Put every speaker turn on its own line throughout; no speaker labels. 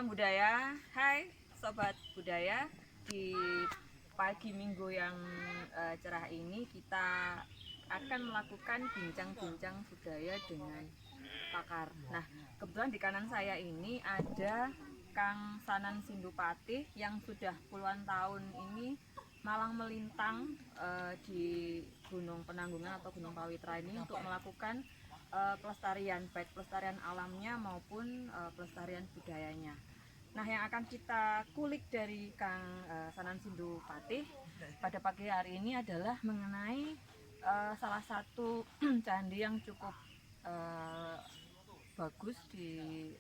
Salam budaya, hai sobat budaya. Di pagi minggu yang cerah ini kita akan melakukan bincang-bincang budaya dengan pakar. Nah, kebetulan di kanan saya ini ada Kang Sanan Sindupatih yang sudah puluhan tahun ini malang melintang di Gunung Penanggungan atau Gunung Pawitra ini untuk melakukan pelestarian, baik pelestarian alamnya maupun pelestarian budayanya. Nah, yang akan kita kulik dari Kang Sanan Sindupatih pada pagi hari ini adalah mengenai salah satu candi yang cukup bagus di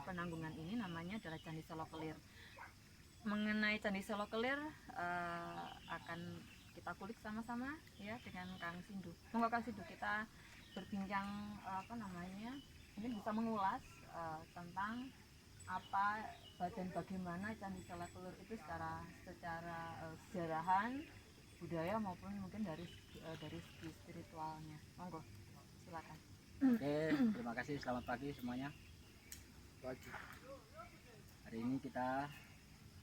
Penanggungan ini, namanya adalah Candi Solokelir. Mengenai Candi Solokelir akan kita kulik sama-sama ya dengan Kang Sindu. Monggo Kang Sindu, kita berbincang mungkin bisa mengulas tentang bagaimana Candi Solokelir itu secara sejarahan, budaya maupun mungkin dari segi spiritualnya. Monggo, silakan.
Oke, terima kasih. Selamat pagi semuanya.
Pagi.
Hari ini kita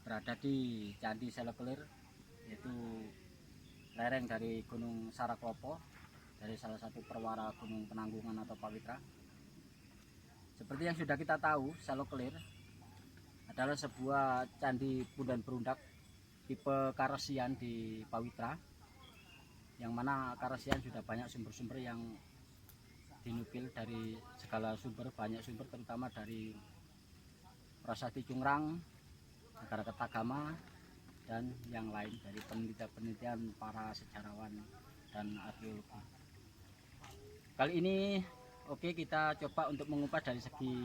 berada di Candi Solokelir, yaitu lereng dari Gunung Saraklopo, dari salah satu perwara Gunung Penanggungan atau Pawitra. Seperti yang sudah kita tahu, Solokelir adalah sebuah candi pundan berundak tipe Karesian di Pawitra, yang mana Karesian sudah banyak sumber-sumber yang dinukil dari segala sumber, banyak sumber terutama dari Prasasti Cungrang, Negara Ketagama, dan yang lain dari penelitian para sejarawan dan arkeologi. Kali ini kita coba untuk mengupas dari segi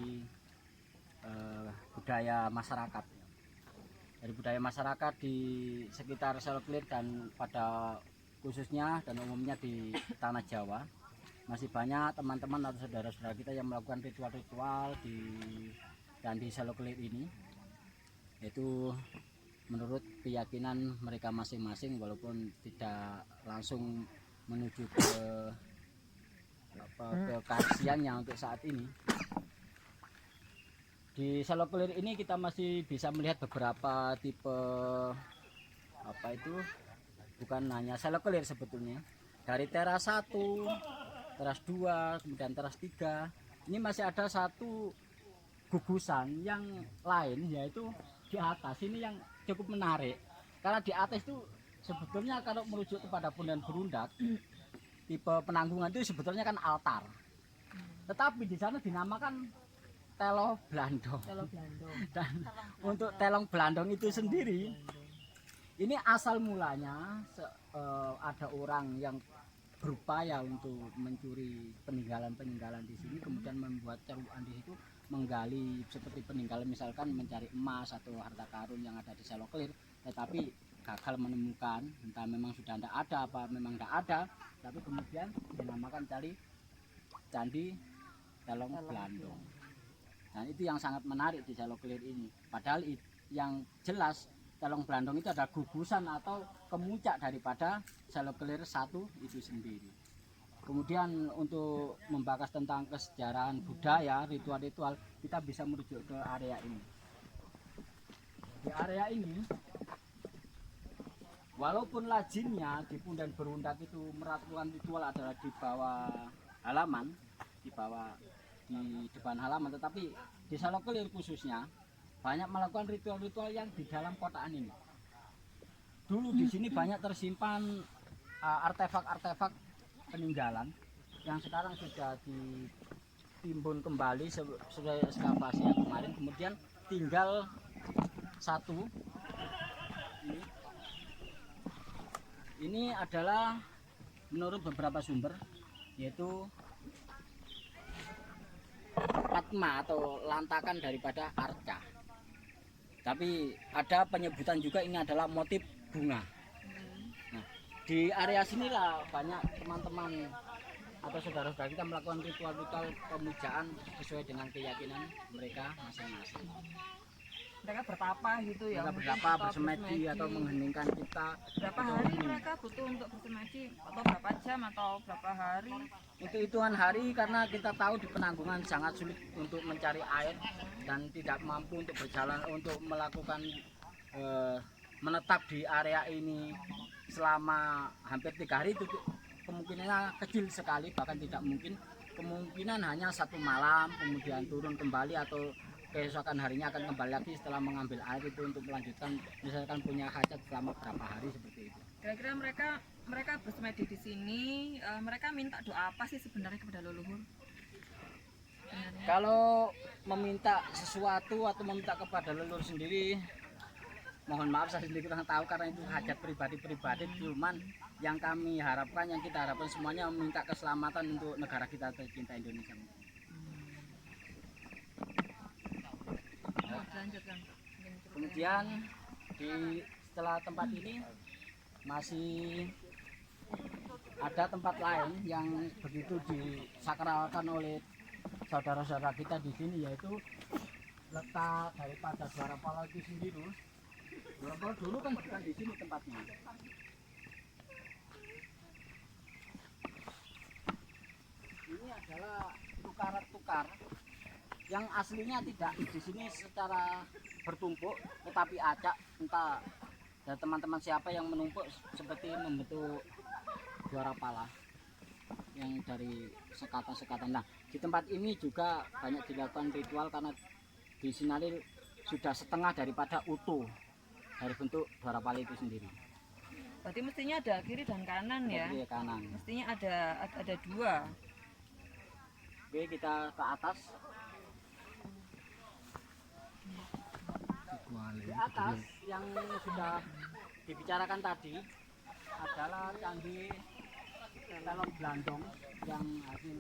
budaya masyarakat. Dari budaya masyarakat di sekitar Solokelir dan pada khususnya dan umumnya di tanah Jawa, masih banyak teman-teman atau saudara-saudara kita yang melakukan ritual-ritual di Candi Solokelir ini, yaitu menurut keyakinan mereka masing-masing, walaupun tidak langsung menuju ke Karesian yang untuk saat ini. Di Solokelir ini kita masih bisa melihat beberapa tipe bukan hanya Solokelir sebetulnya. Dari teras 1, teras 2, kemudian teras 3, ini masih ada satu gugusan yang lain, yaitu di atas ini yang cukup menarik. Karena di atas itu sebetulnya kalau merujuk kepada pundan berundak tipe Penanggungan itu sebetulnya kan altar. Tetapi di sana dinamakan Telo Blandong. Dan untuk Telong Blandong itu sendiri, ini asal mulanya ada orang yang berupaya untuk mencuri peninggalan-peninggalan di sini, kemudian membuat ceruan di situ, menggali seperti peninggalan, misalkan mencari emas atau harta karun yang ada di Solokelir, tetapi gagal menemukan, entah memang sudah tidak ada apa memang tidak ada, tapi kemudian dinamakan Candi Telong Blandong. Dan itu yang sangat menarik di Solokelir ini. Padahal yang jelas Telong Blandong itu adalah gugusan atau kemuncak daripada Solokelir 1 itu sendiri. Kemudian untuk membahas tentang kesejarahan budaya, ritual-ritual, kita bisa merujuk ke area ini. Di area ini, walaupun lazimnya di pundan berundak itu melakukan ritual adalah di bawah halaman, di depan halaman, tetapi di Solokelir khususnya banyak melakukan ritual-ritual yang di dalam kotaan ini. Dulu di sini banyak tersimpan artefak-artefak peninggalan yang sekarang sudah ditimbun kembali sesuai ekskavasi yang kemarin. Kemudian tinggal satu ini adalah menurut beberapa sumber, yaitu Padma atau lantakan daripada arca. Tapi ada penyebutan juga ini adalah motif bunga. Nah, di area sinilah banyak teman-teman atau saudara-saudara kita melakukan ritual-ritual pemujaan sesuai dengan keyakinan mereka masing-masing.
mereka bertapa gitu ya,
Mereka
mungkin,
berapa
atau
bersemedi atau mengheningkan kita.
berapa
atau
hari
ini.
mereka butuh untuk bersemedi, atau berapa jam, atau berapa hari?
Untuk hitungan hari, karena kita tahu di Penanggungan sangat sulit untuk mencari air dan tidak mampu untuk berjalan, untuk melakukan menetap di area ini selama hampir 3 hari, itu kemungkinannya kecil sekali, bahkan tidak mungkin. Kemungkinan hanya 1 malam kemudian turun kembali, atau keesokan harinya akan kembali lagi setelah mengambil air itu untuk melanjutkan misalkan punya hajat selama berapa hari seperti itu.
Kira-kira mereka bersemedi di sini, mereka minta doa apa sih sebenarnya kepada leluhur? Sebenarnya.
Kalau meminta sesuatu atau meminta kepada leluhur sendiri, mohon maaf saya sendiri kurang tahu karena itu hajat pribadi-pribadi. Cuman yang kami harapkan, yang kita harapkan semuanya meminta keselamatan untuk negara kita tercinta Indonesia.
Lanjutkan.
Kemudian setelah tempat ini masih ada tempat lain yang begitu disakralkan oleh saudara-saudara kita di sini, yaitu letak daripada Dwarapala itu sendiri. Dwarapala dulu kan bukan di sini tempatnya. Ini adalah tukar yang aslinya tidak di sini secara bertumpuk, tetapi acak, entah dan teman-teman siapa yang menumpuk seperti membentuk Dwarapala yang dari sekatan-sekatan. Nah, di tempat ini juga banyak dilakukan ritual karena disinyalir sudah setengah daripada utuh dari bentuk Dwarapala itu sendiri.
Berarti mestinya ada kiri dan kanan ya?
Kiri kanan.
Mestinya ada 2.
Oke, kita ke atas. Di atas yang sudah dibicarakan tadi adalah candi Telong Blandong yang hasil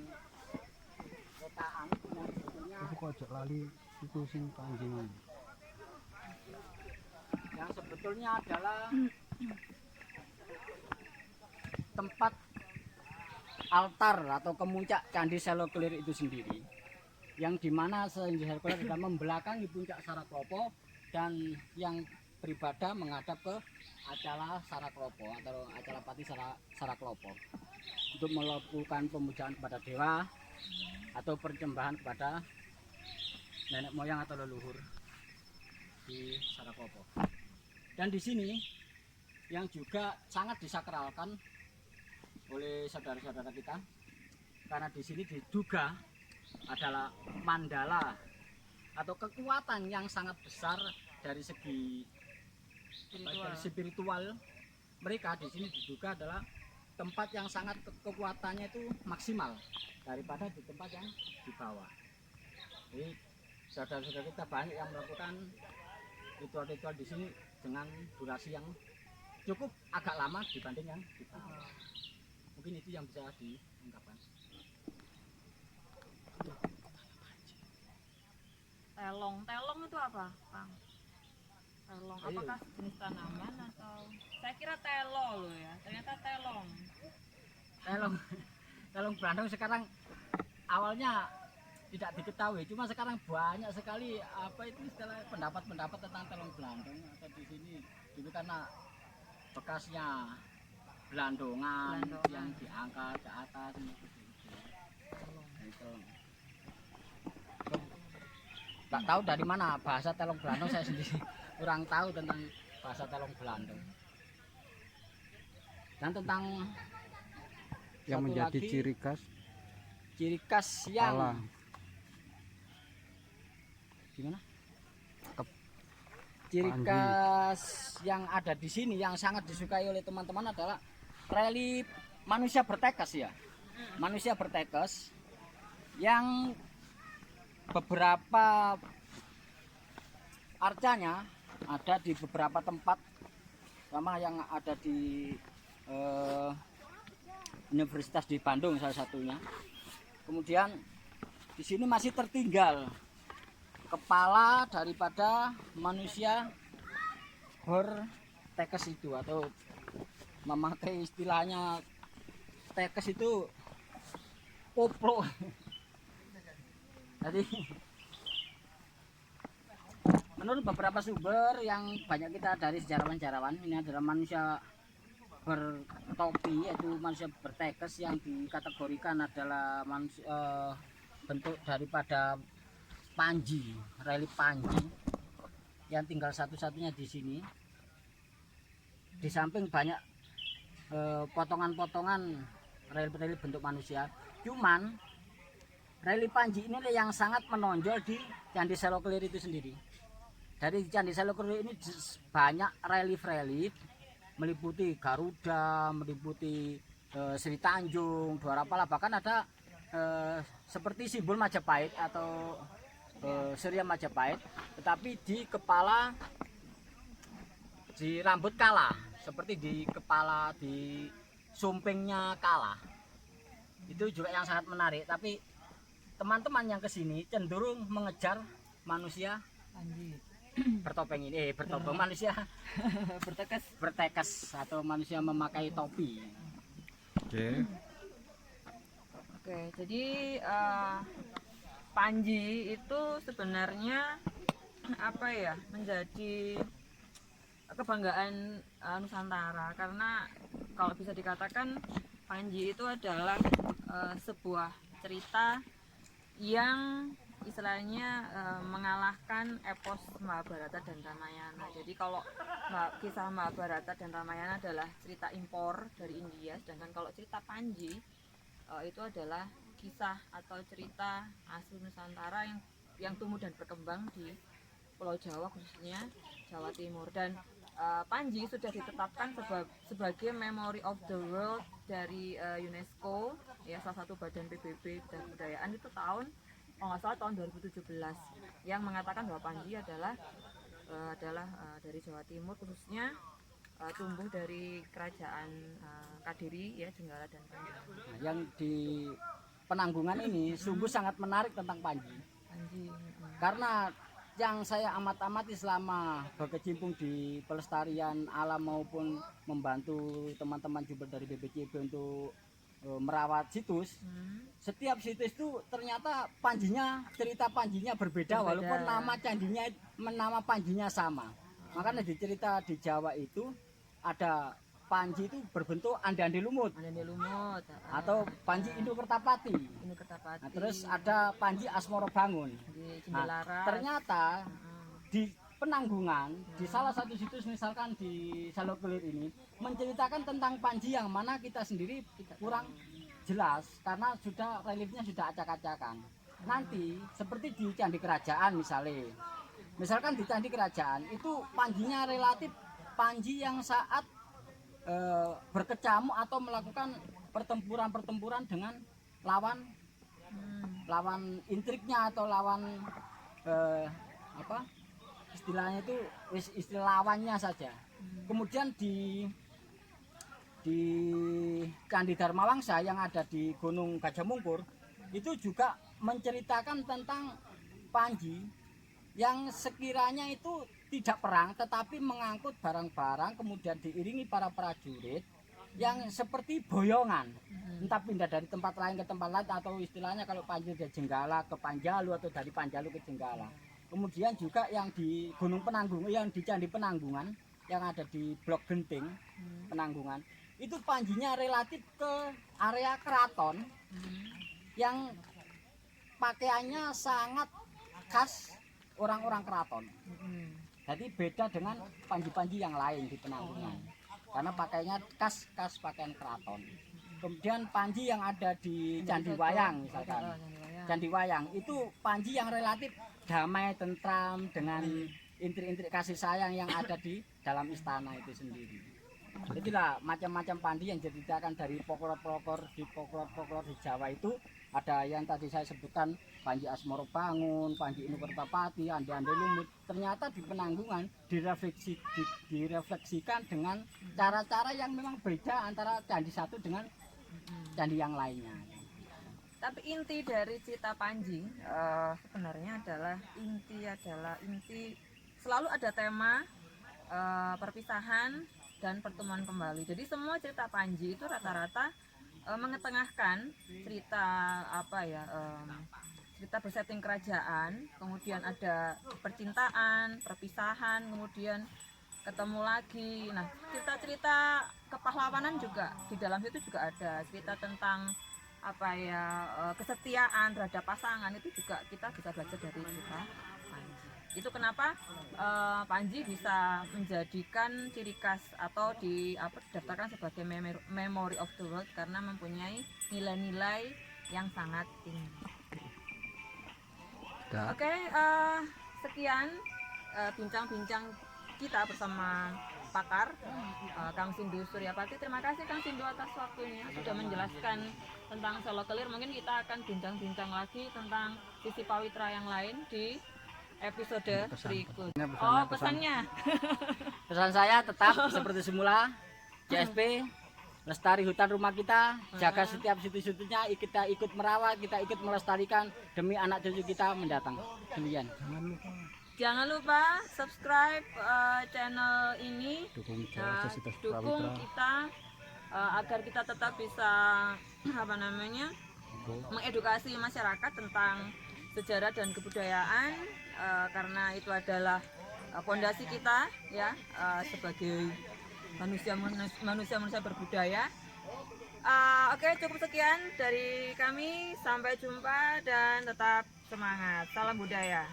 rekaan yang sebetulnya
ojo lali itu sing panjenengan.
Yang sebetulnya adalah tempat altar atau kemuncak Candi Seloklir itu sendiri, yang dimana Candi Seloklir sudah membelakangi puncak Saraklopo dan yang beribadah menghadap ke Acala Saraklopo atau Acala Pati Saraklopo untuk melakukan pemujaan kepada dewa atau persembahan kepada nenek moyang atau leluhur di Saraklopo. Dan di sini yang juga sangat disakralkan oleh saudara-saudara kita, karena di sini diduga adalah mandala atau kekuatan yang sangat besar dari segi spiritual. Mereka di sini diduga adalah tempat yang sangat kekuatannya itu maksimal daripada di tempat yang di bawah. Jadi saudara-saudara kita banyak yang melakukan ritual-ritual di sini dengan durasi yang cukup agak lama dibanding yang di bawah. Mungkin itu yang bisa diungkapkan.
Telong itu apa, Kang? Telong, apakah jenis tanaman atau? Saya kira telo loh ya, ternyata telong.
Telong Blandong sekarang awalnya tidak diketahui, cuma sekarang banyak sekali apa itu istilah pendapat tentang Telong Blandong atau di sini dulu karena bekasnya Blandongan yang diangkat ke atas gitu. Tak tahu dari mana bahasa Telong Blandong, saya sendiri kurang tahu tentang bahasa Telong Blandong. Dan tentang
Yang menjadi
ciri khas yang
Pala.
Gimana? Ciri khas yang ada di sini yang sangat disukai oleh teman-teman adalah relief manusia bertekes ya. Manusia bertekes yang beberapa arcanya ada di beberapa tempat, sama yang ada di Universitas di Bandung salah satunya. Kemudian di sini masih tertinggal kepala daripada manusia bertekes itu, atau memakai istilahnya tekes itu koplo. Jadi menurut beberapa sumber yang banyak kita dari sejarawan-sejarawan, ini adalah manusia bertopi, yaitu manusia bertekes yang dikategorikan adalah manusia, bentuk daripada Panji, relief Panji yang tinggal satu-satunya di sini. Di samping banyak potongan-potongan relief bentuk manusia, cuman relief Panji ini yang sangat menonjol di Candi Selo Kelir itu sendiri. Dari Candi Selo Kelir ini banyak relief meliputi Garuda, meliputi Sri Tanjung, Dwarapala, bahkan ada seperti simbol Majapahit atau Surya Majapahit, tetapi di kepala, di rambut Kala, seperti di kepala, di sumpingnya Kala. Itu juga yang sangat menarik. Tapi teman-teman yang kesini cenderung mengejar manusia
Panji.
bertopeng ini, bertopeng manusia bertekes atau manusia memakai topi.
Oke.
Oke, jadi Panji itu sebenarnya apa ya, menjadi kebanggaan Nusantara, karena kalau bisa dikatakan Panji itu adalah sebuah cerita yang istilahnya mengalahkan epos Mahabharata dan Ramayana. Jadi kalau kisah Mahabharata dan Ramayana adalah cerita impor dari India, sedangkan kalau cerita Panji itu adalah kisah atau cerita asli Nusantara yang tumbuh dan berkembang di Pulau Jawa, khususnya Jawa Timur. Dan Panji sudah ditetapkan sebagai Memory of the World dari UNESCO, ya, salah satu badan PBB dan kebudayaan itu tahun, kalau nggak salah tahun 2017, yang mengatakan bahwa Panji adalah dari Jawa Timur, khususnya tumbuh dari kerajaan Kadiri, ya, Jenggala dan Panji.
Nah, yang di Penanggungan ini sungguh sangat menarik tentang Panji. Karena yang saya amati selama berkecimpung di pelestarian alam maupun membantu teman-teman juga dari BPCB untuk merawat situs, setiap situs itu ternyata Panjinya, cerita Panjinya berbeda. Walaupun nama Panjinya sama. Makanya di cerita di Jawa itu ada Panji itu berbentuk ande-ande lumut atau Panji Induk-Kertapati. Nah, terus ada Panji Asmoro Bangun. Nah, ternyata di Penanggungan, di salah satu situs misalkan di Selo Kelir ini menceritakan tentang Panji yang mana kita sendiri kurang jelas karena sudah reliefnya sudah acak-acakan. Nanti seperti di Candi Kerajaan misalkan di Candi Kerajaan itu Panjinya relatif Panji yang saat berkecamuk atau melakukan pertempuran dengan lawan intriknya atau lawan apa istilahnya itu istilah lawannya saja. Kemudian di Candi Dharma Wangsa yang ada di Gunung Gajah Mungkur itu juga menceritakan tentang Panji yang sekiranya itu tidak perang tetapi mengangkut barang-barang, kemudian diiringi para prajurit yang seperti boyongan, entah pindah dari tempat lain ke tempat lain, atau istilahnya kalau Panji dari Jenggala ke Panjalu atau dari Panjalu ke Jenggala. Kemudian juga yang di Gunung Penanggungan, yang di Candi Penanggungan yang ada di Blok Genting Penanggungan, itu Panjinya relatif ke area keraton yang pakaiannya sangat khas orang-orang keraton. Jadi beda dengan Panji-Panji yang lain di Penanggungan karena pakainya khas pakaian keraton. Kemudian Panji yang ada di Candi Wayang misalkan, Candi Wayang itu Panji yang relatif damai, tentram dengan intrik-intrik kasih sayang yang ada di dalam istana itu sendiri. Jadilah macam-macam Panji yang diceritakan dari folklor di Jawa itu. Ada yang tadi saya sebutkan Panji Asmoro Bangun, Panji Induk-Kertapati, ande-ande lumut. Ternyata di Penanggungan direfleksikan dengan cara-cara yang memang beda antara candi satu dengan candi yang lainnya.
Tapi inti dari cerita Panji sebenarnya adalah inti selalu ada tema perpisahan dan pertemuan kembali. Jadi semua cerita Panji itu rata-rata mengetengahkan cerita kita bersetting kerajaan, kemudian ada percintaan, perpisahan, kemudian ketemu lagi. Nah, cerita-cerita kepahlawanan juga di dalam situ juga ada cerita tentang apa ya, kesetiaan terhadap pasangan, itu juga kita bisa belajar dari cerita Panji. Itu kenapa Panji bisa menjadikan ciri khas atau didaftarkan sebagai memory of the world karena mempunyai nilai-nilai yang sangat tinggi. Oke, sekian bincang-bincang kita bersama pakar Kang Sindu Suryapati. Terima kasih Kang Sindu atas waktunya sudah menjelaskan tentang Solo Kelir. Mungkin kita akan bincang-bincang lagi tentang sisi pawitra yang lain di episode berikutnya. Oh, pesannya.
Pesan saya tetap seperti semula, CSP lestari hutan rumah kita, jaga setiap situ-situnya, kita ikut merawat, kita ikut melestarikan demi anak cucu kita mendatang. Demikian.
Jangan lupa subscribe channel ini,
Dukung
dukung kita agar kita tetap bisa mengedukasi masyarakat tentang sejarah dan kebudayaan, karena itu adalah fondasi kita ya, sebagai manusia berbudaya. Oke, cukup sekian dari kami, sampai jumpa dan tetap semangat. Salam budaya.